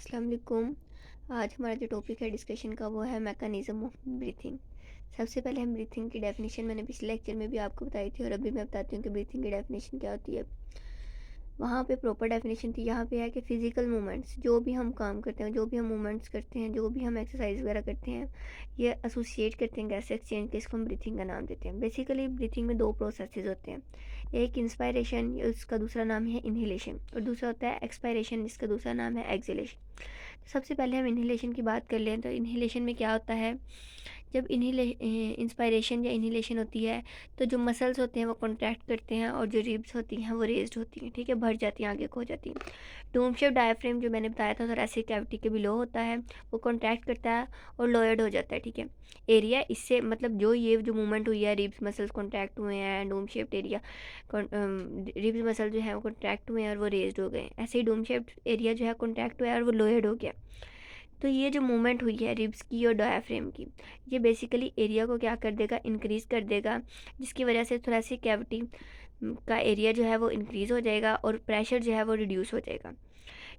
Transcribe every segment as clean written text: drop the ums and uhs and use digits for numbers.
अस्सलाम वालेकुम। आज हमारा जो टॉपिक है डिस्कशन का वो है मैकेनिज़्म ऑफ ब्रीथिंग। सबसे पहले हम ब्रीथिंग की डेफिनेशन मैंने पिछले लेक्चर में भी आपको बताई थी और अभी मैं बताती हूँ कि ब्रीथिंग की डेफिनेशन क्या होती है। वहाँ पे प्रॉपर डेफिनेशन थी, यहाँ पे है कि फ़िज़िकल मूवमेंट्स जो भी हम काम करते हैं, जो भी हम मूवमेंट्स करते हैं, जो भी हम एक्सरसाइज वगैरह करते हैं, ये एसोसिएट करते हैं गैस एक्सचेंज के, इसको हम ब्रीथिंग का नाम देते हैं। बेसिकली ब्रीथिंग में दो प्रोसेसेस होते हैं, एक इंस्पायरेशन, उसका दूसरा नाम है इनहेलेशन, और दूसरा होता है एक्सपायरेशन, जिसका दूसरा नाम है एक्सहेलेशन। सबसे पहले हम इन्हेलेशन की बात कर लें तो इन्हेलेशन में क्या होता है, जब इंस्पायरेशन या इन्हेलेशन होती है तो जो मसल्स होते हैं वो कॉन्ट्रैक्ट करते हैं और जो रिब्स होती हैं वो रेज्ड होती हैं, ठीक है, भर जाती हैं, आगे को हो जाती हैं। डोम शेप डायफ्रेम जो मैंने बताया था थोरेसिक कैविटी के बिलो होता है, वो कॉन्ट्रैक्ट करता है और लोयर्ड हो जाता है, ठीक है। एरिया इससे मतलब जो ये जो मूवमेंट हुई है, रिब्स मसल्स कॉन्ट्रैक्ट हुए हैं, dome shaped area, ribs muscle जो है वो कॉन्ट्रैक्ट हुए हैं और वो रेज्ड हो गए। ऐसे ही डोम शेप्ड एरिया जो है कॉन्ट्रैक्ट हुआ है और वो लोयर्ड हो गया। तो ये जो मूवमेंट हुई है रिब्स की और डायाफ्रेम की, ये बेसिकली एरिया को क्या कर देगा, इंक्रीज़ कर देगा, जिसकी वजह से थोरेसिक कैविटी का एरिया जो है वो इंक्रीज़ हो जाएगा और प्रेशर जो है वो रिड्यूस हो जाएगा।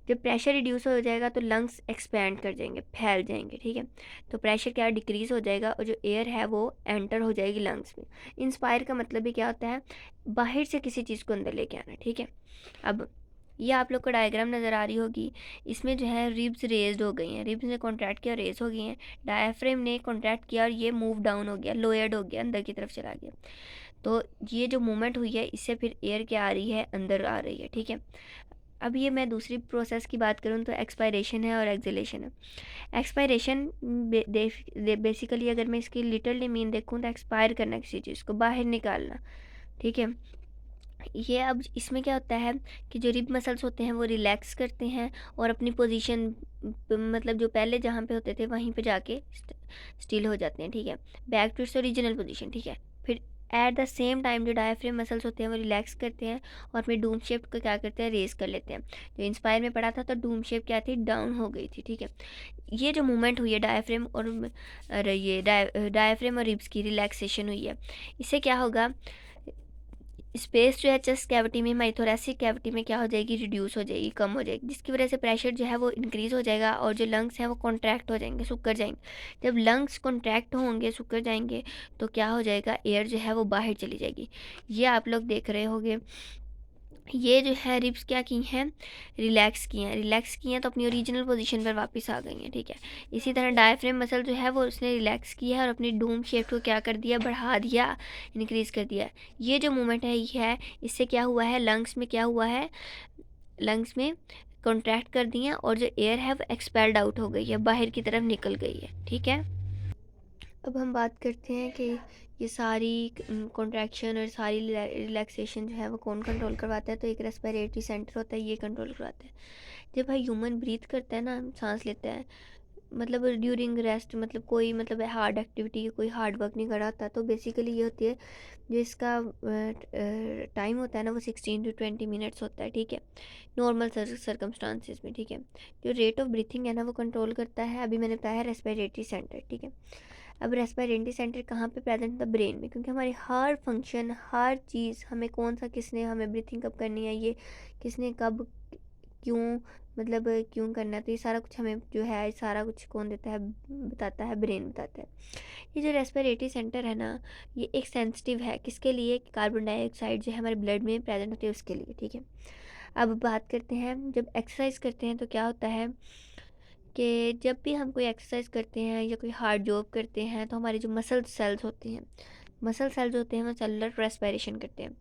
जब प्रेशर रिड्यूस हो जाएगा तो लंग्स एक्सपैंड कर जाएंगे, फैल जाएंगे, ठीक है। तो प्रेशर क्या डिक्रीज़ हो जाएगा और जो एयर है वो एंटर हो जाएगी लंग्स में। इंस्पायर का मतलब भी क्या होता है, बाहर से किसी चीज़ को अंदर लेके आना, ठीक है। अब ये आप लोग को डायग्राम नज़र आ रही होगी, इसमें जो है रिब्स रेज्ड हो गई हैं, रिब्स ने कॉन्ट्रैक्ट किया, रेज हो गई हैं, डायफ्रेम ने कॉन्ट्रैक्ट किया और ये मूव डाउन हो गया, लोयर्ड हो गया, अंदर की तरफ चला गया। तो ये जो मूवमेंट हुई है इससे फिर एयर क्या आ रही है, अंदर आ रही है, ठीक है। अब ये मैं दूसरी प्रोसेस की बात करूँ तो एक्सपायरेशन है और एक्सहेलेशन है। एक्सपायरेशन बेसिकली अगर मैं इसकी लिटरली मीन देखूँ तो एक्सपायर करना, किसी चीज़ को बाहर निकालना, ठीक है। ये अब इसमें क्या होता है कि जो रिब मसल्स होते हैं वो रिलैक्स करते हैं और अपनी पोजीशन मतलब जो पहले जहाँ पे होते थे वहीं पे जाके स्टिल हो जाते हैं, ठीक है, back to its original position, ठीक है। फिर एट द सेम टाइम जो डायफ्रेम मसल्स होते हैं वो रिलैक्स करते हैं और अपने डूम शेप को क्या करते हैं, रेज कर लेते हैं। जो इंस्पायर में पड़ा था तो डूम शेप क्या थी, डाउन हो गई थी, ठीक है। ये जो मूवमेंट हुई है डायफ्रेम और ये डायफ्रेम और रिब्स की रिलैक्सेशन हुई है, इससे क्या होगा, स्पेस जो है चेस्ट कैविटी में, हमारी थोरेसिक कैविटी में क्या हो जाएगी, रिड्यूस हो जाएगी, कम हो जाएगी, जिसकी वजह से प्रेशर जो है वो इंक्रीज़ हो जाएगा और जो लंग्स हैं वो कॉन्ट्रैक्ट हो जाएंगे, सूख जाएंगे। जब लंग्स कॉन्ट्रैक्ट होंगे, सूख जाएंगे, तो क्या हो जाएगा, एयर जो है वो बाहर चली जाएगी। ये आप लोग देख रहे होंगे, ये जो है रिब्स क्या की हैं, रिलैक्स की हैं, रिलैक्स की हैं तो अपनी ओरिजिनल पोजीशन पर वापस आ गई हैं, ठीक है। इसी तरह डायफ्रेम मसल जो है वो उसने रिलैक्स किया है और अपनी डूम शेप को क्या कर दिया, बढ़ा दिया, इंक्रीज़ कर दिया। ये जो मूवमेंट है इससे क्या हुआ है, लंग्स में क्या हुआ है, लंग्स में कॉन्ट्रैक्ट कर दिए और जो एयर है वो एक्सपेल्ड आउट हो गई है, बाहर की तरफ निकल गई है, ठीक है। अब हम बात करते हैं कि ये सारी कॉन्ट्रैक्शन और सारी रिलैक्सेशन जो है वो कौन कंट्रोल करवाता है, तो एक रेस्पिरेटरी सेंटर होता है, ये कंट्रोल करवाता है। जब भाई ह्यूमन ब्रीथ करता है ना, सांस लेता है, मतलब ड्यूरिंग रेस्ट, मतलब कोई मतलब हार्ड एक्टिविटी, कोई हार्ड वर्क नहीं कर रहा था, तो बेसिकली ये होती है, जो इसका टाइम होता है ना वो 16 to 20 मिनट्स होता है, ठीक है, नॉर्मल सर्कमस्टांसिस में, ठीक है। जो रेट ऑफ ब्रीथिंग है ना वो कंट्रोल करता है, अभी मैंने बताया रेस्पिरेटरी सेंटर, ठीक है। अब रेस्पिरेटरी सेंटर कहाँ पे प्रेजेंट होता है, ब्रेन में, क्योंकि हमारी हर फंक्शन, हर चीज़, हमें कौन सा, किसने हमें ब्रीथिंग कब करनी है, ये किसने कब क्यों, मतलब क्यों करना है, तो ये सारा कुछ हमें जो है, सारा कुछ कौन देता है, बताता है, ब्रेन बताता है। ये जो रेस्पिरेटरी सेंटर है ना, ये एक सेंसिटिव है, किसके लिए, कार्बन डाइऑक्साइड जो है हमारे ब्लड में प्रेजेंट होती है उसके लिए, ठीक है। अब बात करते हैं, जब एक्सरसाइज करते हैं तो क्या होता है कि जब भी हम कोई एक्सरसाइज करते हैं या कोई हार्ड जॉब करते हैं तो हमारी जो मसल सेल्स होती हैं, मसल सेल्स होते हैं वो सेलुलर रेस्पिरेशन करते हैं,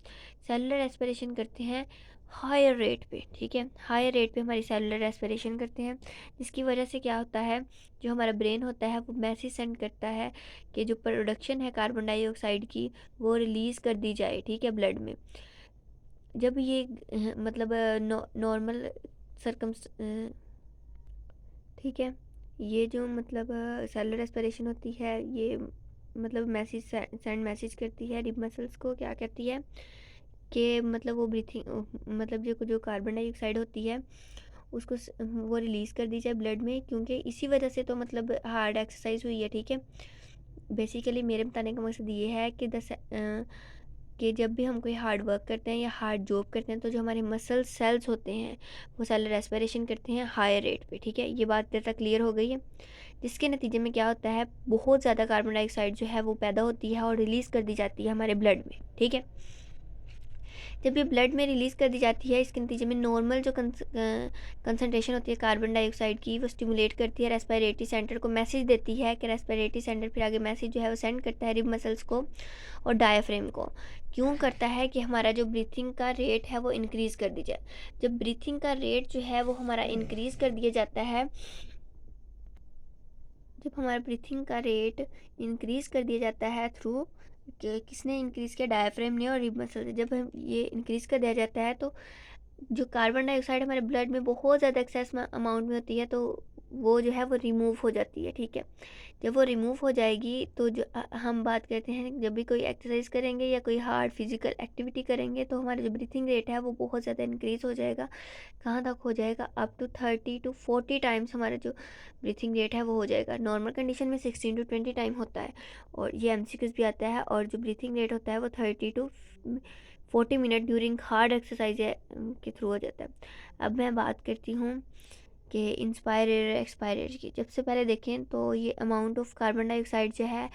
सेलुलर रेस्पिरेशन करते हैं हायर रेट पे, ठीक है, हायर रेट पे हमारी सेलुलर रेस्पिरेशन करते हैं, जिसकी वजह से क्या होता है, जो हमारा ब्रेन होता है वो मैसेज सेंड करता है कि जो प्रोडक्शन है कार्बन डाइऑक्साइड की वो रिलीज़ कर दी जाए, ठीक है, ब्लड में। जब ये मतलब नॉर्मल सरकम, ठीक है, ये जो मतलब सेलुलर रेस्पिरेशन होती है, ये मतलब मैसेज सेंड मैसेज करती है रिब मसल्स को, क्या कहती है कि मतलब वो ब्रीथिंग, मतलब जो जो कार्बन डाइऑक्साइड होती है उसको वो रिलीज़ कर दी जाए ब्लड में, क्योंकि इसी वजह से तो मतलब हार्ड एक्सरसाइज हुई है, ठीक है। बेसिकली मेरे बताने का मकसद ये है कि कि जब भी हम कोई हार्ड वर्क करते हैं या हार्ड जॉब करते हैं तो जो हमारे मसल सेल्स होते हैं वो सेल रेस्पिरेशन करते हैं हायर रेट पे, ठीक है। ये बात देर तक क्लियर हो गई है। जिसके नतीजे में क्या होता है, बहुत ज़्यादा कार्बन डाइऑक्साइड जो है वो पैदा होती है और रिलीज़ कर दी जाती है हमारे ब्लड में, ठीक है। जब ये ब्लड में रिलीज़ कर दी जाती है, इसके नतीजे में नॉर्मल जो कंसनट्रेशन होती है कार्बन डाइऑक्साइड की, वो स्टिमुलेट करती है रेस्पिरेटरी सेंटर को, मैसेज देती है कि रेस्पिरेटरी सेंटर फिर आगे मैसेज जो है वो सेंड करता है रिब मसल्स को और डायाफ्रेम को। क्यों करता है कि हमारा जो ब्रीथिंग का रेट है वो इंक्रीज़ कर दी जाए। जब ब्रीथिंग का रेट जो है वो हमारा इंक्रीज़ कर दिया जाता है, जब हमारा ब्रीथिंग का रेट इंक्रीज़ कर दिया जाता है थ्रू किसने इंक्रीज़ किया, डायाफ्रेम ने और रिब मसल से। जब हम ये इंक्रीज़ कर दिया जाता है तो जो कार्बन डाइऑक्साइड हमारे ब्लड में बहुत ज़्यादा एक्सेस अमाउंट में होती है तो वो जो है वो रिमूव हो जाती है, ठीक है। जब वो रिमूव हो जाएगी तो जो हम बात करते हैं, जब भी कोई एक्सरसाइज करेंगे या कोई हार्ड फिजिकल एक्टिविटी करेंगे तो हमारा जो ब्रीथिंग रेट है वो बहुत ज़्यादा इंक्रीज़ हो जाएगा। कहाँ तक हो जाएगा, अप टू 30 to 40 टाइम्स हमारा जो ब्रीथिंग रेट है वो हो जाएगा। नॉर्मल कंडीशन में 16 to 20 टाइम होता है और ये एमसीक्यूज भी आता है। और जो ब्रीथिंग रेट होता है वो 30 to 40 minute during hard exercise के थ्रू हो जाता है। अब मैं बात करती हूँ कि इंस्पायर एयर एक्सपायर एयर की। जब से पहले देखें तो ये अमाउंट ऑफ कार्बन डाइऑक्साइड जो है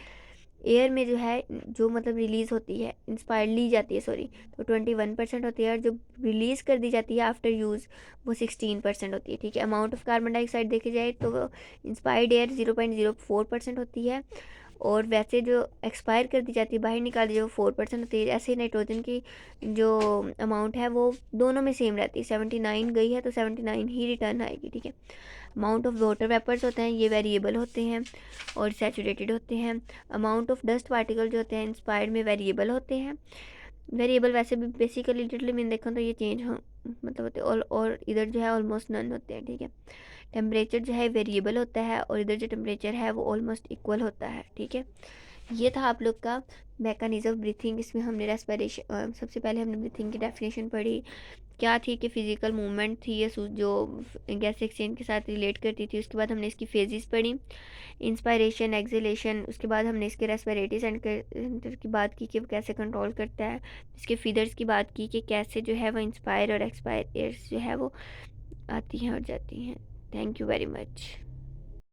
एयर में जो है, जो मतलब रिलीज़ होती है, इंस्पायर ली जाती है सॉरी, तो 21% होती है और जो रिलीज़ कर दी जाती है आफ्टर यूज़ वो 16% होती है, ठीक है। अमाउंट ऑफ कार्बन डाइऑक्साइड देखी जाए तो इंस्पायर्ड एयर 0.04% होती है और वैसे जो एक्सपायर कर दी जाती है, बाहर निकाल दी जो 4% होती है। ऐसे ही नाइट्रोजन की जो अमाउंट है वो दोनों में सेम रहती है, 79 गई है तो 79 ही रिटर्न आएगी, ठीक है। अमाउंट ऑफ वाटर वेपर्स होते हैं ये वेरिएबल होते हैं और सैचुरेटेड होते हैं। अमाउंट ऑफ डस्ट पार्टिकल जो होते हैं इंस्पायर्ड में वेरिएबल होते हैं। वेरिएबल वैसे भी बेसिकली लिटरली मैंने देखा तो ये चेंज हो मतलब होते हैं और इधर जो है ऑलमोस्ट नन होते हैं, ठीक है। टेम्परेचर जो है वेरिएबल होता है और इधर जो टेम्परेचर है वो ऑलमोस्ट इक्वल होता है, ठीक है। ये था आप लोग का मैकेनिज्म ब्रीथिंग। इसमें हमने रेस्पिरेशन, सबसे पहले हमने ब्रीथिंग की डेफिनेशन पढ़ी, क्या थी कि फिजिकल मूवमेंट थी ये जो गैस एक्सचेंज के साथ रिलेट करती थी। उसके बाद हमने इसकी फेजेस पढ़ी, इंस्पायरेशन एक्सलेशन। उसके बाद हमने इसके रेस्पिरेटरी सेंटर की बात की कि वो कैसे कंट्रोल करता है। इसके फीदर्स की बात की कि कैसे जो है वो इंस्पायर और एक्सपायर एयर्स जो है वो आती हैं और जाती हैं। Thank you very much.